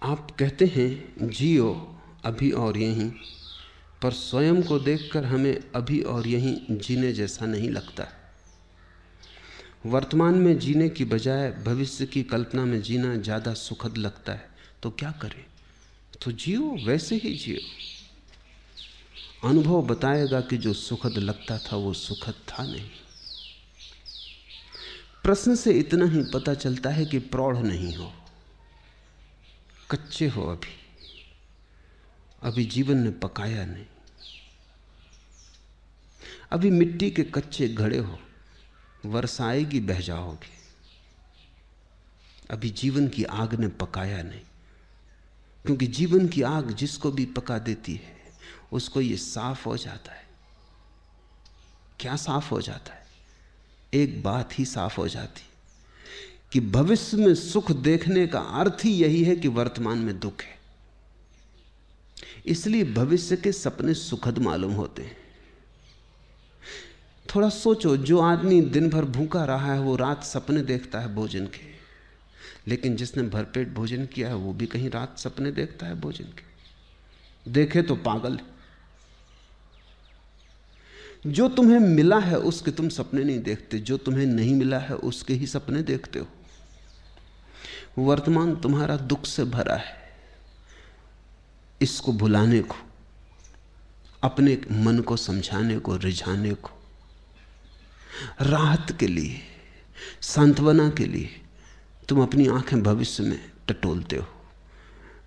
आप कहते हैं जियो अभी और यहीं, पर स्वयं को देखकर हमें अभी और यहीं जीने जैसा नहीं लगता। वर्तमान में जीने की बजाय भविष्य की कल्पना में जीना ज़्यादा सुखद लगता है। तो क्या करें? तो जियो, वैसे ही जियो। अनुभव बताएगा कि जो सुखद लगता था वो सुखद था नहीं। प्रश्न से इतना ही पता चलता है कि प्रौढ़ नहीं हो, कच्चे हो, अभी जीवन ने पकाया नहीं, अभी मिट्टी के कच्चे घड़े हो, वर्षा आएगी बह जाओगे। अभी जीवन की आग ने पकाया नहीं, क्योंकि जीवन की आग जिसको भी पका देती है उसको ये साफ हो जाता है। क्या साफ हो जाता है? एक बात ही साफ हो जाती कि भविष्य में सुख देखने का अर्थ ही यही है कि वर्तमान में दुख है। इसलिए भविष्य के सपने सुखद मालूम होते हैं। थोड़ा सोचो, जो आदमी दिन भर भूखा रहा है वो रात सपने देखता है भोजन के, लेकिन जिसने भरपेट भोजन किया है वो भी कहीं रात सपने देखता है भोजन के। देखे तो पागल। जो तुम्हें मिला है उसके तुम सपने नहीं देखते, जो तुम्हें नहीं मिला है उसके ही सपने देखते हो। वर्तमान तुम्हारा दुख से भरा है। इसको भुलाने को, अपने मन को समझाने को, रिझाने को, राहत के लिए, सांत्वना के लिए तुम अपनी आंखें भविष्य में टटोलते हो।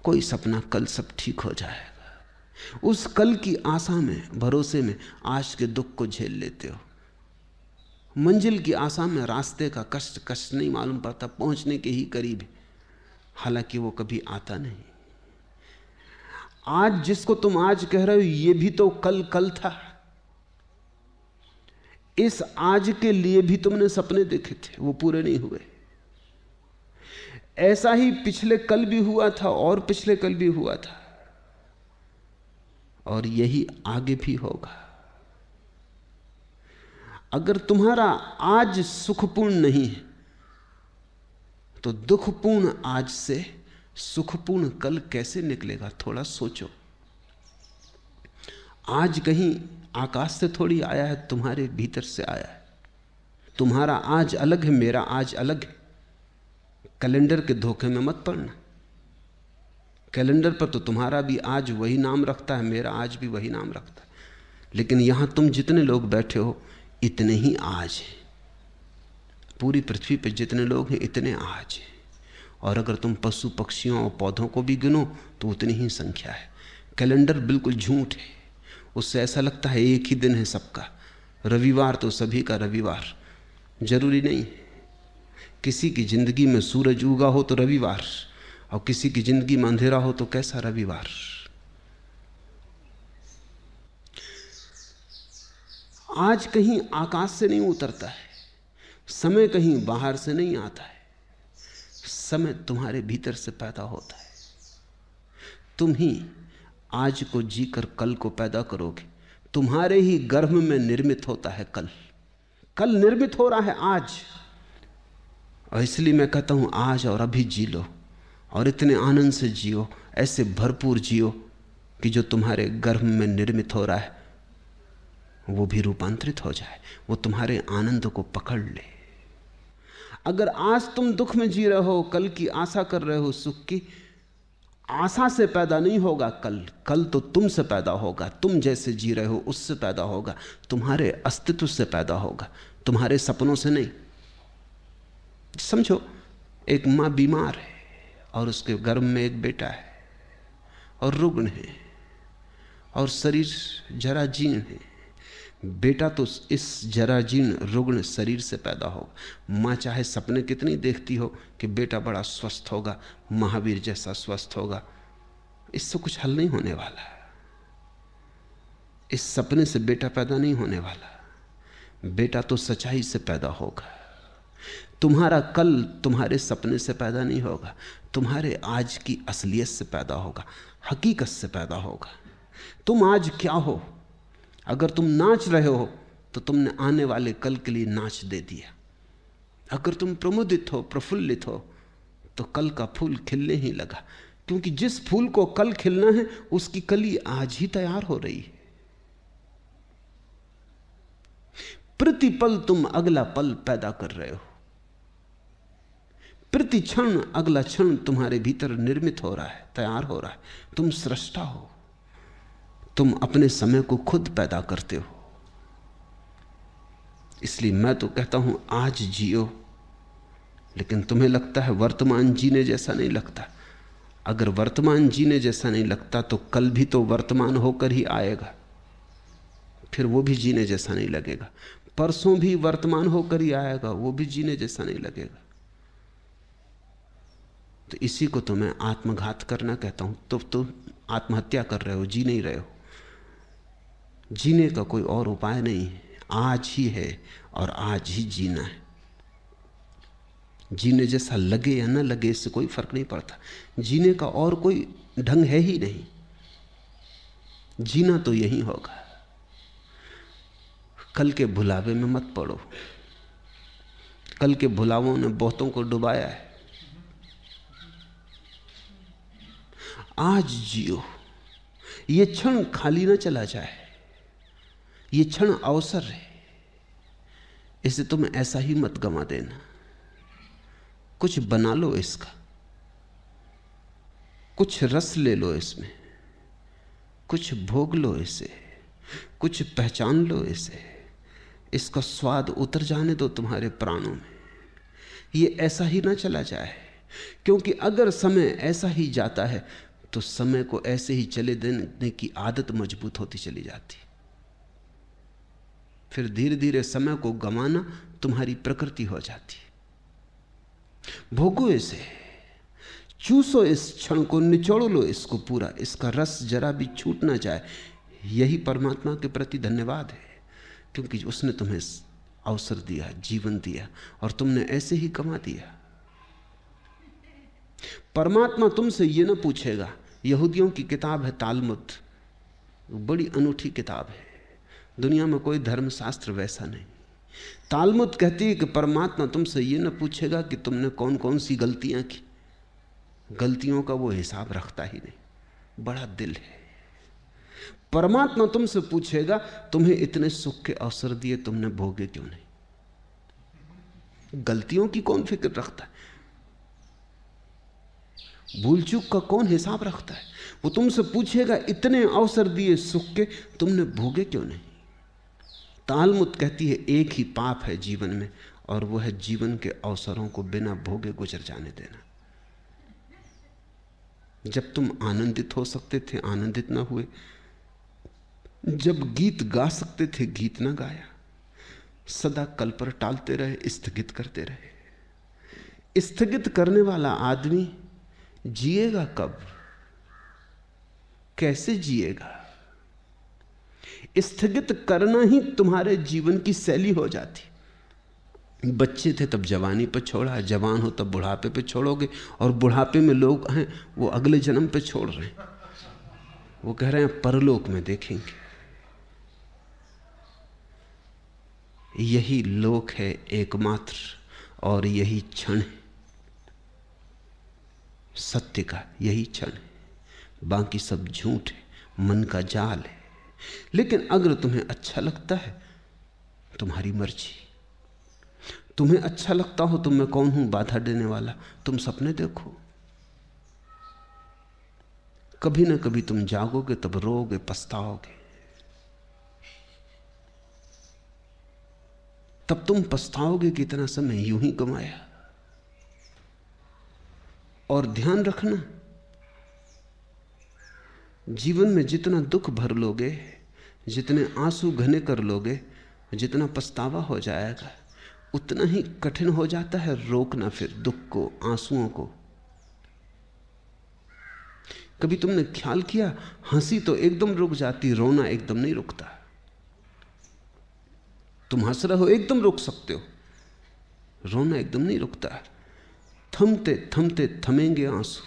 कोई सपना, कल सब ठीक हो जाएगा। उस कल की आशा में, भरोसे में आज के दुख को झेल लेते हो। मंजिल की आशा में रास्ते का कष्ट कष्ट नहीं मालूम पड़ता, पहुंचने के ही करीब है, हालांकि वो कभी आता नहीं। आज जिसको तुम आज कह रहे हो ये भी तो कल कल था। इस आज के लिए भी तुमने सपने देखे थे, वो पूरे नहीं हुए। ऐसा ही पिछले कल भी हुआ था और पिछले कल भी हुआ था, और यही आगे भी होगा। अगर तुम्हारा आज सुखपूर्ण नहीं है तो दुखपूर्ण आज से सुखपूर्ण कल कैसे निकलेगा? थोड़ा सोचो। आज कहीं आकाश से थोड़ी आया है, तुम्हारे भीतर से आया है। तुम्हारा आज अलग है, मेरा आज अलग है। कैलेंडर के धोखे में मत पड़ना। कैलेंडर पर तो तुम्हारा भी आज वही नाम रखता है, मेरा आज भी वही नाम रखता है, लेकिन यहां तुम जितने लोग बैठे हो इतने ही आज हैं। पूरी पृथ्वी पर जितने लोग हैं इतने आज हैं। और अगर तुम पशु पक्षियों और पौधों को भी गिनो तो उतनी ही संख्या है। कैलेंडर बिल्कुल झूठ है। उससे ऐसा लगता है एक ही दिन है सबका। रविवार तो सभी का रविवार, जरूरी नहीं है। किसी की जिंदगी में सूरज उगा हो तो रविवार, और किसी की जिंदगी में अंधेरा हो तो कैसा रविवार। आज कहीं आकाश से नहीं उतरता है, समय कहीं बाहर से नहीं आता है। समय तुम्हारे भीतर से पैदा होता है। तुम ही आज को जीकर कल को पैदा करोगे। तुम्हारे ही गर्भ में निर्मित होता है कल। कल निर्मित हो रहा है आज। और इसलिए मैं कहता हूं आज और अभी जी लो, और इतने आनंद से जियो, ऐसे भरपूर जियो कि जो तुम्हारे गर्भ में निर्मित हो रहा है वो भी रूपांतरित हो जाए, वो तुम्हारे आनंद को पकड़ ले। अगर आज तुम दुख में जी रहे हो, कल की आशा कर रहे हो सुख की, आशा से पैदा नहीं होगा कल। कल तो तुमसे पैदा होगा। तुम जैसे जी रहे हो उससे पैदा होगा, तुम्हारे अस्तित्व से पैदा होगा, तुम्हारे सपनों से नहीं। समझो, एक माँ बीमार है और उसके गर्भ में एक बेटा है और रुग्ण है और शरीर जरा जीर्ण है। बेटा तो इस जराजीर्ण रुग्ण शरीर से पैदा होगा। माँ चाहे सपने कितनी देखती हो कि बेटा बड़ा स्वस्थ होगा, महावीर जैसा स्वस्थ होगा, इससे कुछ हल नहीं होने वाला। इस सपने से बेटा पैदा नहीं होने वाला। बेटा तो सच्चाई से पैदा होगा। तुम्हारा कल तुम्हारे सपने से पैदा नहीं होगा, तुम्हारे आज की असलियत से पैदा होगा, हकीकत से पैदा होगा। तुम आज क्या हो? अगर तुम नाच रहे हो तो तुमने आने वाले कल के लिए नाच दे दिया। अगर तुम प्रमुदित हो, प्रफुल्लित हो, तो कल का फूल खिलने ही लगा, क्योंकि जिस फूल को कल खिलना है उसकी कली आज ही तैयार हो रही है। प्रतिपल तुम अगला पल पैदा कर रहे हो, प्रति क्षण अगला क्षण तुम्हारे भीतर निर्मित हो रहा है, तैयार हो रहा है। तुम सृष्टा हो, तुम अपने समय को खुद पैदा करते हो। इसलिए मैं तो कहता हूं आज जियो, लेकिन तुम्हें लगता है वर्तमान जीने जैसा नहीं लगता। अगर वर्तमान जीने जैसा नहीं लगता तो कल भी तो वर्तमान होकर ही आएगा, फिर वो भी जीने जैसा नहीं लगेगा। परसों भी वर्तमान होकर ही आएगा, वो भी जीने जैसा नहीं लगेगा। तो इसी को तो मैं आत्मघात करना कहता हूं। तो तुम आत्महत्या कर रहे हो, जी नहीं रहे हो। जीने का कोई और उपाय नहीं है, आज ही है और आज ही जीना है। जीने जैसा लगे या न लगे इससे कोई फर्क नहीं पड़ता। जीने का और कोई ढंग है ही नहीं, जीना तो यही होगा। कल के भुलावे में मत पड़ो, कल के भुलावों ने बहुतों को डुबाया है। आज जियो, ये क्षण खाली ना चला जाए, ये क्षण अवसर है, इसे तुम ऐसा ही मत गंवा देना। कुछ बना लो इसका, कुछ रस ले लो इसमें, कुछ भोग लो इसे, कुछ पहचान लो इसे, इसका स्वाद उतर जाने दो तुम्हारे प्राणों में। ये ऐसा ही ना चला जाए, क्योंकि अगर समय ऐसा ही जाता है तो समय को ऐसे ही चले देने की आदत मजबूत होती चली जाती। फिर धीरे धीरे समय को गंवाना तुम्हारी प्रकृति हो जाती। भोगो इसे, चूसो इस क्षण को, निचोड़ लो इसको पूरा, इसका रस जरा भी छूट ना जाए। यही परमात्मा के प्रति धन्यवाद है, क्योंकि उसने तुम्हें अवसर दिया, जीवन दिया, और तुमने ऐसे ही गंवा दिया। परमात्मा तुमसे ये ना पूछेगा। यहूदियों की किताब है तालमुद, बड़ी अनूठी किताब है, दुनिया में कोई धर्मशास्त्र वैसा नहीं। तालमुद कहती है कि परमात्मा तुमसे ये ना पूछेगा कि तुमने कौन कौन सी गलतियां की, गलतियों का वो हिसाब रखता ही नहीं, बड़ा दिल है। परमात्मा तुमसे पूछेगा तुम्हें इतने सुख के अवसर दिए, तुमने भोगे क्यों नहीं? गलतियों की कौन फिक्र रखता है? भूल चूक का कौन हिसाब रखता है? वो तुमसे पूछेगा इतने अवसर दिए सुख के, तुमने भोगे क्यों नहीं? तालमुद कहती है एक ही पाप है जीवन में, और वो है जीवन के अवसरों को बिना भोगे गुजर जाने देना। जब तुम आनंदित हो सकते थे आनंदित ना हुए, जब गीत गा सकते थे गीत ना गाया, सदा कल पर टालते रहे, स्थगित करते रहे। स्थगित करने वाला आदमी जिएगा कब, कैसे जिएगा? स्थगित करना ही तुम्हारे जीवन की शैली हो जाती। बच्चे थे तब जवानी पर छोड़ा, जवान हो तब बुढ़ापे पे छोड़ोगे, और बुढ़ापे में लोग हैं वो अगले जन्म पे छोड़ रहे हैं, वो कह रहे हैं परलोक में देखेंगे। यही लोक है एकमात्र, और यही क्षण है सत्य का, यही क्षण है, बाकी सब झूठ है, मन का जाल है। लेकिन अगर तुम्हें अच्छा लगता है, तुम्हारी मर्जी। तुम्हें अच्छा लगता हो तो मैं कौन हूं बाधा देने वाला? तुम सपने देखो, कभी ना कभी तुम जागोगे, तब रोओगे, पछताओगे। तब तुम पछताओगे कि इतना समय यूं ही गंवाया। और ध्यान रखना, जीवन में जितना दुख भर लोगे, जितने आंसू घने कर लोगे, जितना पछतावा हो जाएगा, उतना ही कठिन हो जाता है रोकना फिर दुख को, आंसुओं को। कभी तुमने ख्याल किया, हंसी तो एकदम रुक जाती, रोना एकदम नहीं रुकता। तुम हंस रहे हो एकदम रुक सकते हो, रोना एकदम नहीं रुकता। थमते थमते थमेंगे आंसू।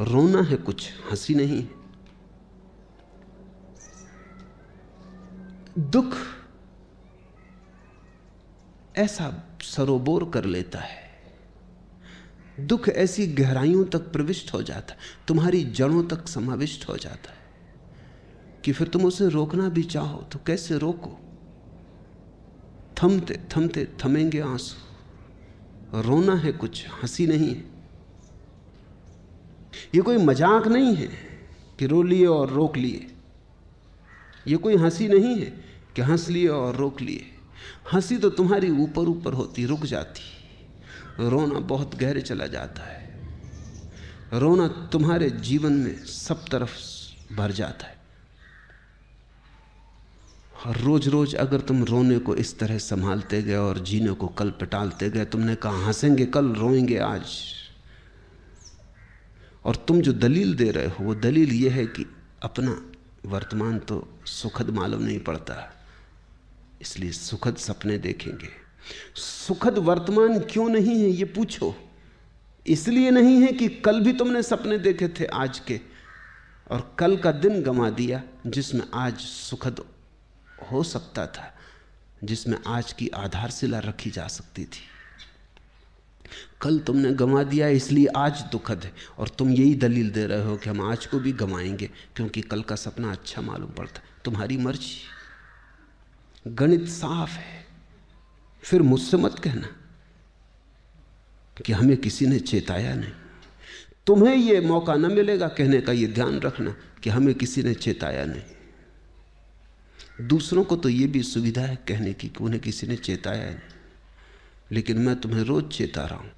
रोना है कुछ, हंसी नहीं। दुख ऐसा सरोबोर कर लेता है, दुख ऐसी गहराइयों तक प्रविष्ट हो जाता है, तुम्हारी जड़ों तक समाविष्ट हो जाता है कि फिर तुम उसे रोकना भी चाहो तो कैसे रोको। थमते थमते थमेंगे आंसू। रोना है कुछ, हंसी नहीं है। ये कोई मजाक नहीं है कि रो लिए और रोक लिए। ये कोई हंसी नहीं है कि हंस लिए और रोक लिए। हंसी तो तुम्हारी ऊपर ऊपर होती, रुक जाती। रोना बहुत गहरे चला जाता है। रोना तुम्हारे जीवन में सब तरफ भर जाता है। और रोज रोज अगर तुम रोने को इस तरह संभालते गए और जीने को कल पे टालते गए, तुमने कहा हंसेंगे कल, रोएंगे आज, और तुम जो दलील दे रहे हो वो दलील ये है कि अपना वर्तमान तो सुखद मालूम नहीं पड़ता, इसलिए सुखद सपने देखेंगे। सुखद वर्तमान क्यों नहीं है ये पूछो। इसलिए नहीं है कि कल भी तुमने सपने देखे थे आज के, और कल का दिन गंवा दिया जिसमें आज सुखद हो सकता था, जिसमें आज की आधारशिला रखी जा सकती थी। कल तुमने गंवा दिया इसलिए आज दुखद है, और तुम यही दलील दे रहे हो कि हम आज को भी गंवाएंगे क्योंकि कल का सपना अच्छा मालूम पड़ता। तुम्हारी मर्जी, गणित साफ है। फिर मुझसे मत कहना कि हमें किसी ने चेताया नहीं। तुम्हें यह मौका न मिलेगा कहने का, यह ध्यान रखना कि हमें किसी ने चेताया नहीं। दूसरों को तो यह भी सुविधा है कहने की कि उन्हें किसी ने चेताया नहीं, लेकिन मैं तुम्हें रोज चेता रहा हूं